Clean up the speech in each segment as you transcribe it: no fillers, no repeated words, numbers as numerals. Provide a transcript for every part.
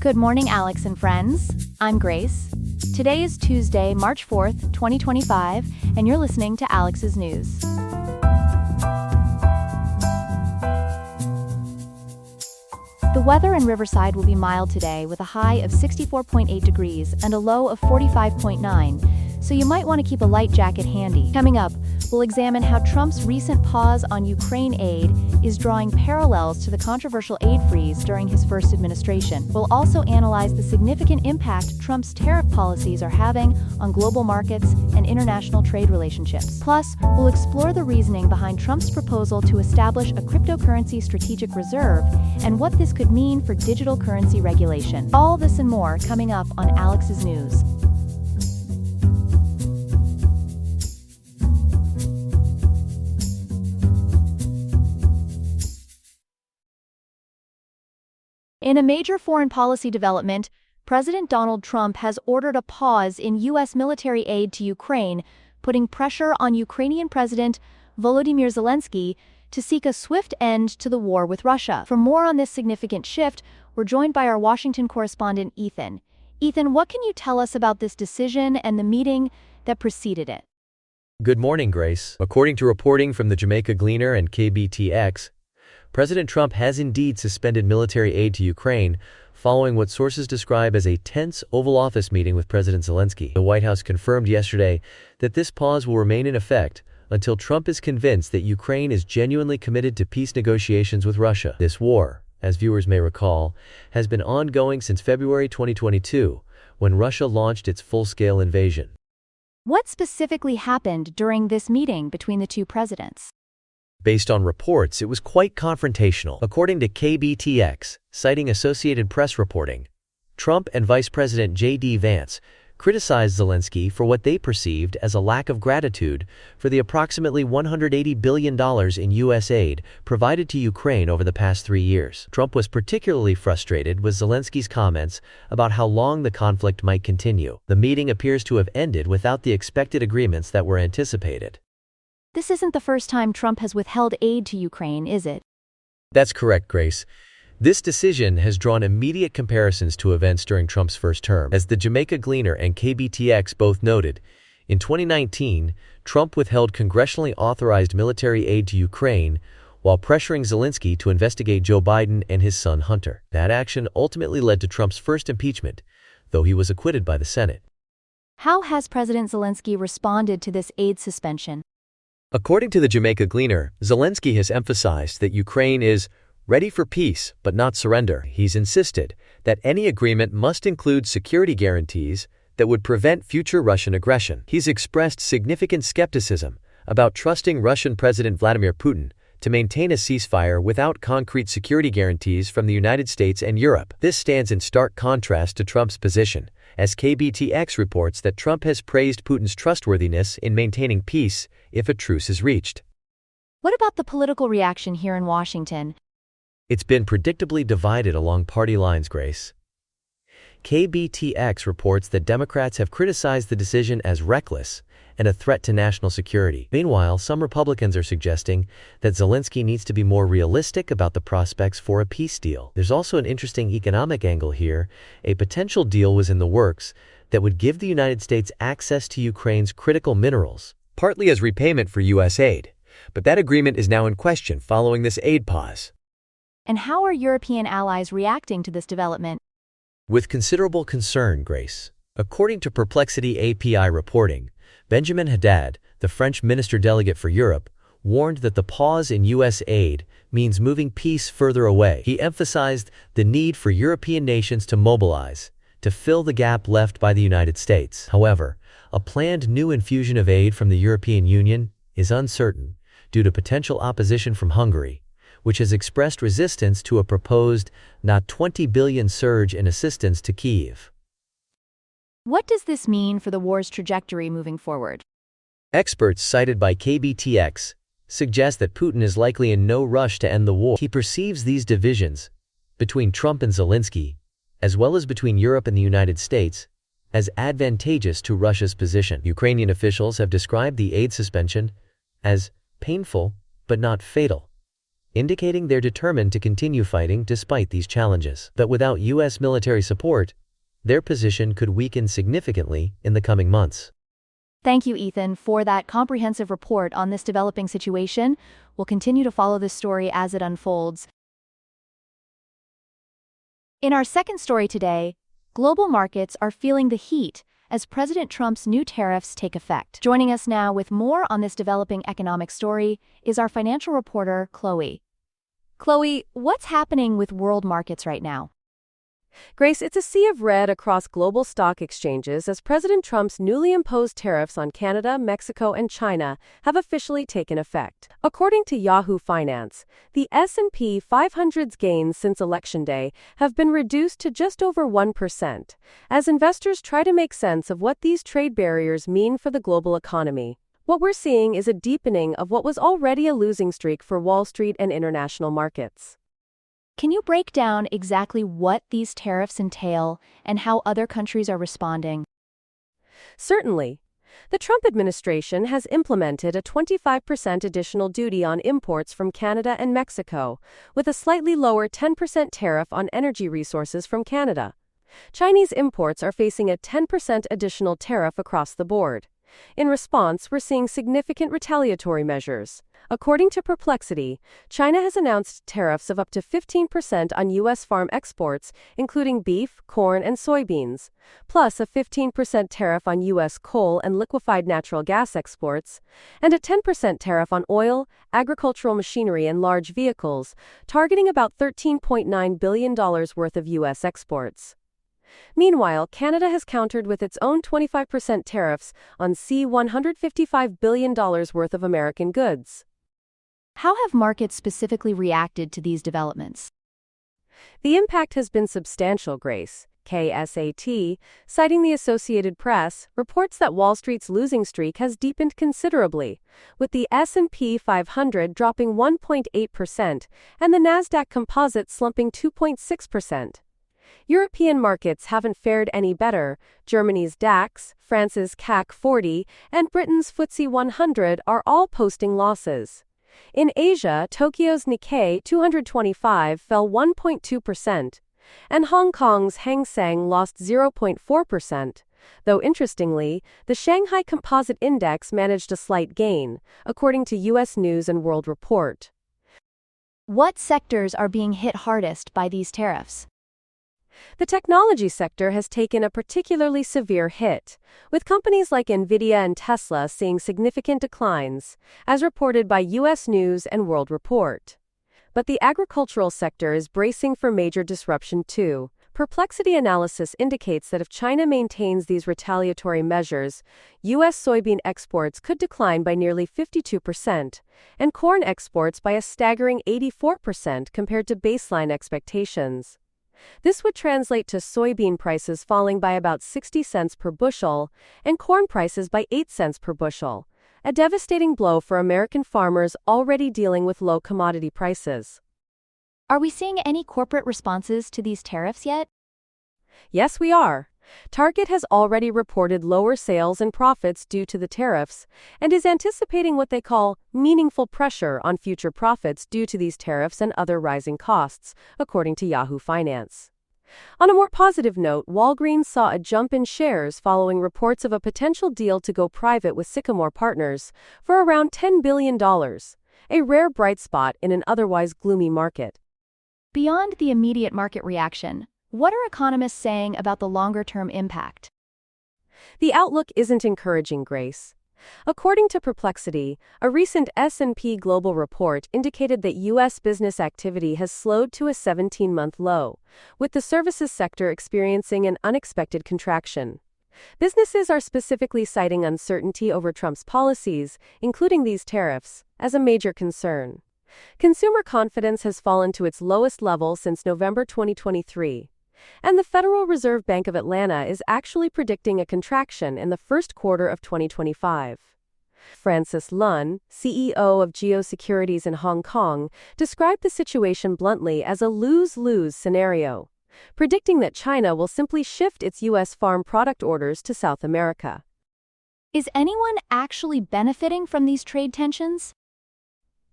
Good morning, Alex and friends. I'm Grace. Today is Tuesday, March 4th, 2025, and you're listening to Alex's News. The weather in Riverside will be mild today with a high of 64.8 degrees and a low of 45.9, so you might want to keep a light jacket handy. Coming up, we'll examine how Trump's recent pause on Ukraine aid is drawing parallels to the controversial aid freeze during his first administration. We'll also analyze the significant impact Trump's tariff policies are having on global markets and international trade relationships. Plus, we'll explore the reasoning behind Trump's proposal to establish a cryptocurrency strategic reserve and what this could mean for digital currency regulation. All this and more coming up on Alex's News. In a major foreign policy development, President Donald Trump has ordered a pause in U.S. military aid to Ukraine, putting pressure on Ukrainian President Volodymyr Zelensky to seek a swift end to the war with Russia. For more on this significant shift, we're joined by our Washington correspondent, Ethan. Ethan, what can you tell us about this decision and the meeting that preceded it? Good morning, Grace. According to reporting from the Jamaica Gleaner and KBTX, President Trump has indeed suspended military aid to Ukraine following what sources describe as a tense Oval Office meeting with President Zelensky. The White House confirmed yesterday that this pause will remain in effect until Trump is convinced that Ukraine is genuinely committed to peace negotiations with Russia. This war, as viewers may recall, has been ongoing since February 2022, when Russia launched its full-scale invasion. What specifically happened during this meeting between the two presidents? Based on reports, it was quite confrontational. According to KBTX, citing Associated Press reporting, Trump and Vice President J.D. Vance criticized Zelensky for what they perceived as a lack of gratitude for the approximately $180 billion in U.S. aid provided to Ukraine over the past 3 years. Trump was particularly frustrated with Zelensky's comments about how long the conflict might continue. The meeting appears to have ended without the expected agreements that were anticipated. This isn't the first time Trump has withheld aid to Ukraine, is it? That's correct, Grace. This decision has drawn immediate comparisons to events during Trump's first term. As the Jamaica Gleaner and KBTX both noted, in 2019, Trump withheld congressionally authorized military aid to Ukraine while pressuring Zelensky to investigate Joe Biden and his son Hunter. That action ultimately led to Trump's first impeachment, though he was acquitted by the Senate. How has President Zelensky responded to this aid suspension? According to the Jamaica Gleaner, Zelensky has emphasized that Ukraine is ready for peace but not surrender. He's insisted that any agreement must include security guarantees that would prevent future Russian aggression. He's expressed significant skepticism about trusting Russian President Vladimir Putin to maintain a ceasefire without concrete security guarantees from the United States and Europe. This stands in stark contrast to Trump's position, as KBTX reports that Trump has praised Putin's trustworthiness in maintaining peace if a truce is reached. What about the political reaction here in Washington? It's been predictably divided along party lines, Grace. KBTX reports that Democrats have criticized the decision as reckless and a threat to national security. Meanwhile, some Republicans are suggesting that Zelensky needs to be more realistic about the prospects for a peace deal. There's also an interesting economic angle here. A potential deal was in the works that would give the United States access to Ukraine's critical minerals, partly as repayment for U.S. aid. But that agreement is now in question following this aid pause. And how are European allies reacting to this development? With considerable concern, Grace. According to Perplexity API reporting, Benjamin Haddad, the French minister delegate for Europe, warned that the pause in U.S. aid means moving peace further away. He emphasized the need for European nations to mobilize to fill the gap left by the United States. However, a planned new infusion of aid from the European Union is uncertain due to potential opposition from Hungary, which has expressed resistance to a proposed not $20 billion surge in assistance to Kyiv. What does this mean for the war's trajectory moving forward? Experts cited by KBTX suggest that Putin is likely in no rush to end the war. He perceives these divisions between Trump and Zelensky, as well as between Europe and the United States, as advantageous to Russia's position. Ukrainian officials have described the aid suspension as painful but not fatal, indicating they're determined to continue fighting despite these challenges. But without U.S. military support, their position could weaken significantly in the coming months. Thank you, Ethan, for that comprehensive report on this developing situation. We'll continue to follow this story as it unfolds. In our second story today, global markets are feeling the heat as President Trump's new tariffs take effect. Joining us now with more on this developing economic story is our financial reporter, Chloe. Chloe, what's happening with world markets right now? Grace, it's a sea of red across global stock exchanges as President Trump's newly imposed tariffs on Canada, Mexico, and China have officially taken effect. According to Yahoo Finance, the S&P 500's gains since Election Day have been reduced to just over 1%, as investors try to make sense of what these trade barriers mean for the global economy. What we're seeing is a deepening of what was already a losing streak for Wall Street and international markets. Can you break down exactly what these tariffs entail and how other countries are responding? Certainly. The Trump administration has implemented a 25% additional duty on imports from Canada and Mexico, with a slightly lower 10% tariff on energy resources from Canada. Chinese imports are facing a 10% additional tariff across the board. In response, we're seeing significant retaliatory measures. According to Perplexity, China has announced tariffs of up to 15% on U.S. farm exports, including beef, corn, and soybeans, plus a 15% tariff on U.S. coal and liquefied natural gas exports, and a 10% tariff on oil, agricultural machinery, and large vehicles, targeting about $13.9 billion worth of U.S. exports. Meanwhile, Canada has countered with its own 25% tariffs on $155 billion worth of American goods. How have markets specifically reacted to these developments? The impact has been substantial, Grace. KSAT, citing the Associated Press, reports that Wall Street's losing streak has deepened considerably, with the S&P 500 dropping 1.8% and the Nasdaq Composite slumping 2.6%. European markets haven't fared any better. Germany's DAX, France's CAC 40, and Britain's FTSE 100 are all posting losses. In Asia, Tokyo's Nikkei 225 fell 1.2%, and Hong Kong's Hang Seng lost 0.4%, though interestingly, the Shanghai Composite Index managed a slight gain, according to U.S. News and World Report. What sectors are being hit hardest by these tariffs? The technology sector has taken a particularly severe hit, with companies like Nvidia and Tesla seeing significant declines, as reported by U.S. News and World Report. But the agricultural sector is bracing for major disruption too. Perplexity analysis indicates that if China maintains these retaliatory measures, U.S. soybean exports could decline by nearly 52%, and corn exports by a staggering 84% compared to baseline expectations. This would translate to soybean prices falling by about 60 cents per bushel and corn prices by 8 cents per bushel, a devastating blow for American farmers already dealing with low commodity prices. Are we seeing any corporate responses to these tariffs yet? Yes, we are. Target has already reported lower sales and profits due to the tariffs and is anticipating what they call meaningful pressure on future profits due to these tariffs and other rising costs, according to Yahoo Finance. On a more positive note, Walgreens saw a jump in shares following reports of a potential deal to go private with Sycamore Partners for around $10 billion, a rare bright spot in an otherwise gloomy market. Beyond the immediate market reaction, what are economists saying about the longer-term impact? The outlook isn't encouraging, Grace. According to Perplexity, a recent S&P Global report indicated that U.S. business activity has slowed to a 17-month low, with the services sector experiencing an unexpected contraction. Businesses are specifically citing uncertainty over Trump's policies, including these tariffs, as a major concern. Consumer confidence has fallen to its lowest level since November 2023. And the Federal Reserve Bank of Atlanta is actually predicting a contraction in the first quarter of 2025. Francis Lun, CEO of Geosecurities in Hong Kong, described the situation bluntly as a lose-lose scenario, predicting that China will simply shift its U.S. farm product orders to South America. Is anyone actually benefiting from these trade tensions?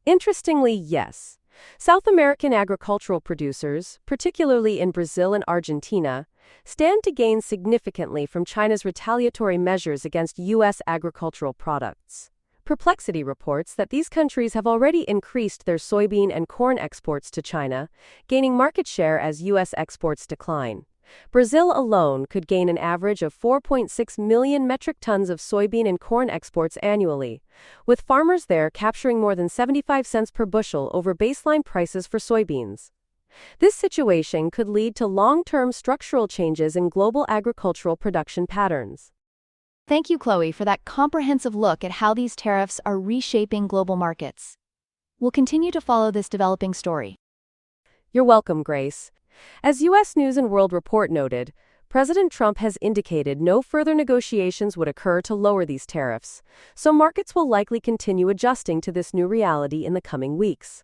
Interestingly, yes. South American agricultural producers, particularly in Brazil and Argentina, stand to gain significantly from China's retaliatory measures against U.S. agricultural products. Perplexity reports that these countries have already increased their soybean and corn exports to China, gaining market share as U.S. exports decline. Brazil alone could gain an average of 4.6 million metric tons of soybean and corn exports annually, with farmers there capturing more than 75 cents per bushel over baseline prices for soybeans. This situation could lead to long-term structural changes in global agricultural production patterns. Thank you, Chloe, for that comprehensive look at how these tariffs are reshaping global markets. We'll continue to follow this developing story. You're welcome, Grace. As U.S. News and World Report noted, President Trump has indicated no further negotiations would occur to lower these tariffs, so markets will likely continue adjusting to this new reality in the coming weeks.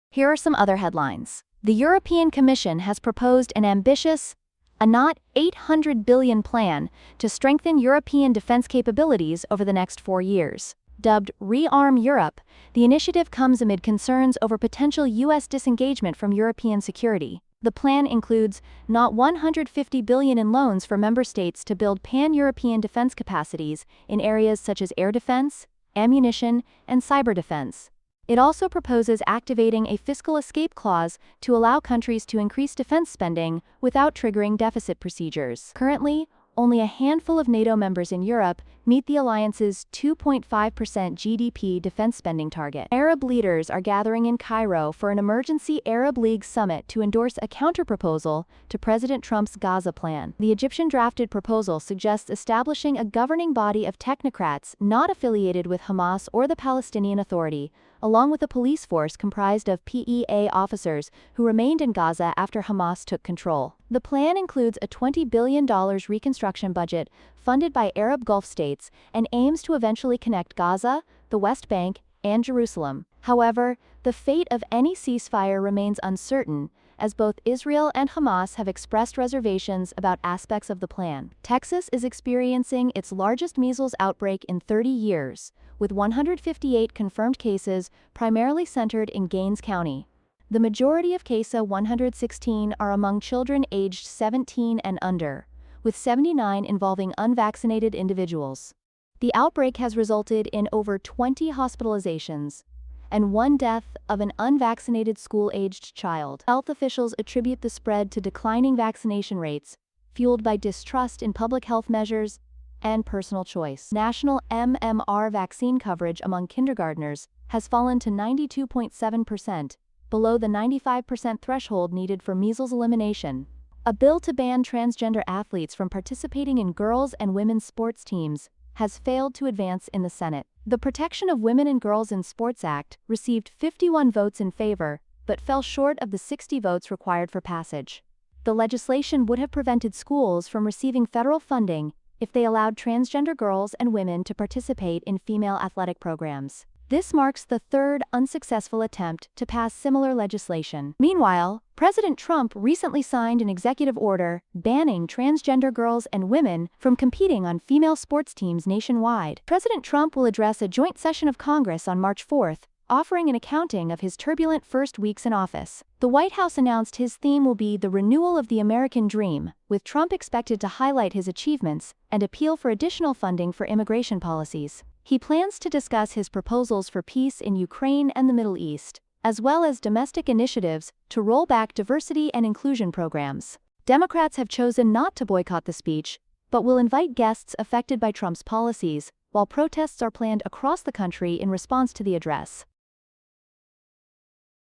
Here are some other headlines. The European Commission has proposed an ambitious, a not $800 billion plan to strengthen European defense capabilities over the next 4 years. Dubbed Rearm Europe, the initiative comes amid concerns over potential U.S. disengagement from European security. The plan includes not $150 billion in loans for member states to build pan-European defense capacities in areas such as air defense, ammunition, and cyber defense. It also proposes activating a fiscal escape clause to allow countries to increase defense spending without triggering deficit procedures. Currently, only a handful of NATO members in Europe meet the alliance's 2.5% GDP defense spending target. Arab leaders are gathering in Cairo for an emergency Arab League summit to endorse a counterproposal to President Trump's Gaza plan. The Egyptian-drafted proposal suggests establishing a governing body of technocrats not affiliated with Hamas or the Palestinian Authority, along with a police force comprised of PEA officers who remained in Gaza after Hamas took control. The plan includes a $20 billion reconstruction budget funded by Arab Gulf states and aims to eventually connect Gaza, the West Bank, and Jerusalem. However, the fate of any ceasefire remains uncertain, as both Israel and Hamas have expressed reservations about aspects of the plan. Texas is experiencing its largest measles outbreak in 30 years, with 158 confirmed cases primarily centered in Gaines County. The majority of cases, 116, are among children aged 17 and under, with 79 involving unvaccinated individuals. The outbreak has resulted in over 20 hospitalizations and 1 death of an unvaccinated school-aged child. Health officials attribute the spread to declining vaccination rates, fueled by distrust in public health measures and personal choice. National MMR vaccine coverage among kindergartners has fallen to 92.7%, below the 95% threshold needed for measles elimination. A bill to ban transgender athletes from participating in girls' and women's sports teams has failed to advance in the Senate. The Protection of Women and Girls in Sports Act received 51 votes in favor, but fell short of the 60 votes required for passage. The legislation would have prevented schools from receiving federal funding if they allowed transgender girls and women to participate in female athletic programs. This marks the third unsuccessful attempt to pass similar legislation. Meanwhile, President Trump recently signed an executive order banning transgender girls and women from competing on female sports teams nationwide. President Trump will address a joint session of Congress on March 4th, offering an accounting of his turbulent first weeks in office. The White House announced his theme will be the renewal of the American dream, with Trump expected to highlight his achievements and appeal for additional funding for immigration policies. He plans to discuss his proposals for peace in Ukraine and the Middle East, as well as domestic initiatives to roll back diversity and inclusion programs. Democrats have chosen not to boycott the speech, but will invite guests affected by Trump's policies, while protests are planned across the country in response to the address.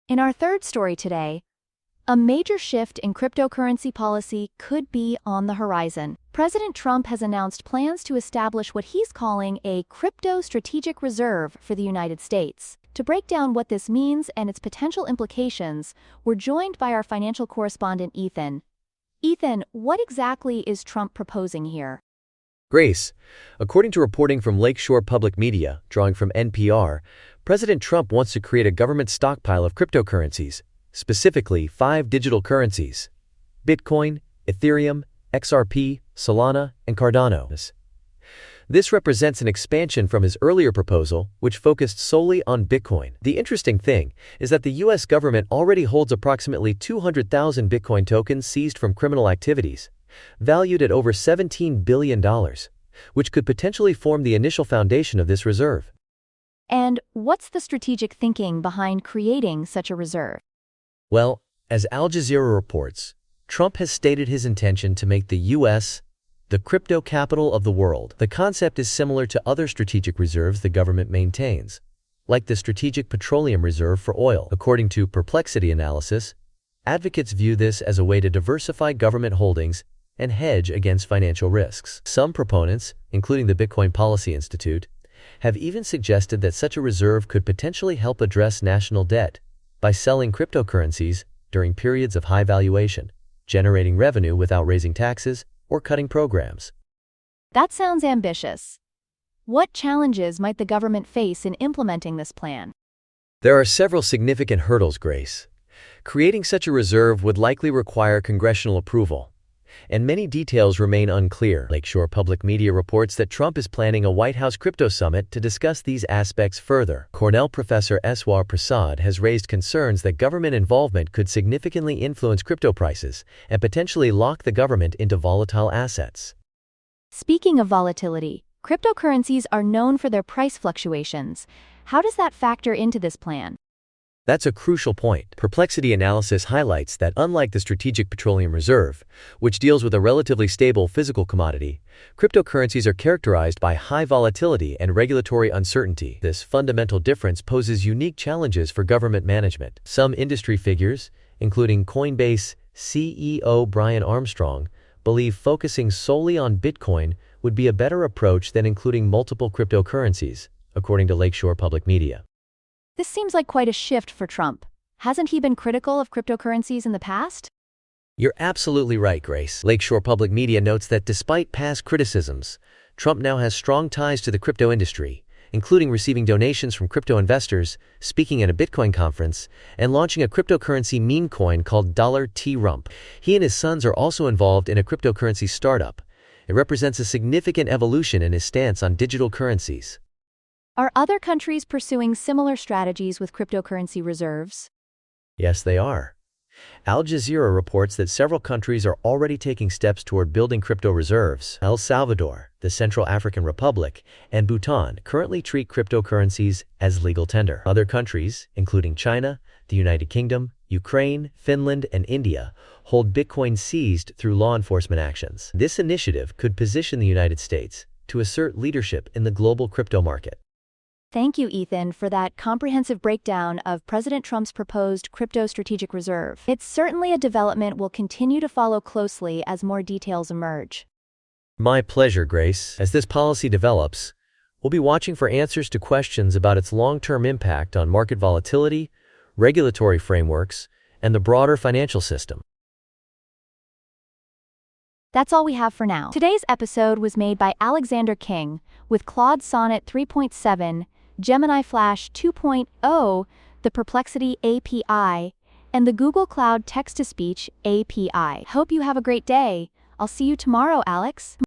In our third story today, a major shift in cryptocurrency policy could be on the horizon. President Trump has announced plans to establish what he's calling a crypto strategic reserve for the United States. To break down what this means and its potential implications, we're joined by our financial correspondent, Ethan. Ethan, what exactly is Trump proposing here? Grace, according to reporting from Lakeshore Public Media, drawing from NPR, President Trump wants to create a government stockpile of cryptocurrencies, specifically 5 digital currencies: Bitcoin, Ethereum, XRP, Solana, and Cardano. This represents an expansion from his earlier proposal, which focused solely on Bitcoin. The interesting thing is that the U.S. government already holds approximately 200,000 Bitcoin tokens seized from criminal activities, valued at over $17 billion, which could potentially form the initial foundation of this reserve. And what's the strategic thinking behind creating such a reserve? Well, as Al Jazeera reports, Trump has stated his intention to make the U.S. the crypto capital of the world. The concept is similar to other strategic reserves the government maintains, like the Strategic Petroleum Reserve for oil. According to Perplexity analysis, advocates view this as a way to diversify government holdings and hedge against financial risks. Some proponents, including the Bitcoin Policy Institute, have even suggested that such a reserve could potentially help address national debt by selling cryptocurrencies during periods of high valuation, generating revenue without raising taxes or cutting programs. That sounds ambitious. What challenges might the government face in implementing this plan? There are several significant hurdles, Grace. Creating such a reserve would likely require congressional approval, and many details remain unclear. Lakeshore Public Media reports that Trump is planning a White House crypto summit to discuss these aspects further. Cornell professor Eswar Prasad has raised concerns that government involvement could significantly influence crypto prices and potentially lock the government into volatile assets. Speaking of volatility, cryptocurrencies are known for their price fluctuations. How does that factor into this plan? That's a crucial point. Perplexity analysis highlights that unlike the Strategic Petroleum Reserve, which deals with a relatively stable physical commodity, cryptocurrencies are characterized by high volatility and regulatory uncertainty. This fundamental difference poses unique challenges for government management. Some industry figures, including Coinbase CEO Brian Armstrong, believe focusing solely on Bitcoin would be a better approach than including multiple cryptocurrencies, according to Lakeshore Public Media. This seems like quite a shift for Trump. Hasn't he been critical of cryptocurrencies in the past? You're absolutely right, Grace. Lakeshore Public Media notes that despite past criticisms, Trump now has strong ties to the crypto industry, including receiving donations from crypto investors, speaking at a Bitcoin conference, and launching a cryptocurrency meme coin called $T-Rump. He and his sons are also involved in a cryptocurrency startup. It represents a significant evolution in his stance on digital currencies. Are other countries pursuing similar strategies with cryptocurrency reserves? Yes, they are. Al Jazeera reports that several countries are already taking steps toward building crypto reserves. El Salvador, the Central African Republic, and Bhutan currently treat cryptocurrencies as legal tender. Other countries, including China, the United Kingdom, Ukraine, Finland, and India, hold Bitcoin seized through law enforcement actions. This initiative could position the United States to assert leadership in the global crypto market. Thank you, Ethan, for that comprehensive breakdown of President Trump's proposed crypto strategic reserve. It's certainly a development we'll continue to follow closely as more details emerge. My pleasure, Grace. As this policy develops, we'll be watching for answers to questions about its long-term impact on market volatility, regulatory frameworks, and the broader financial system. That's all we have for now. Today's episode was made by Alexander King with Claude Sonnet 3.7, Gemini Flash 2.0, the Perplexity API, and the Google Cloud Text-to-Speech API. Hope you have a great day. I'll see you tomorrow, Alex.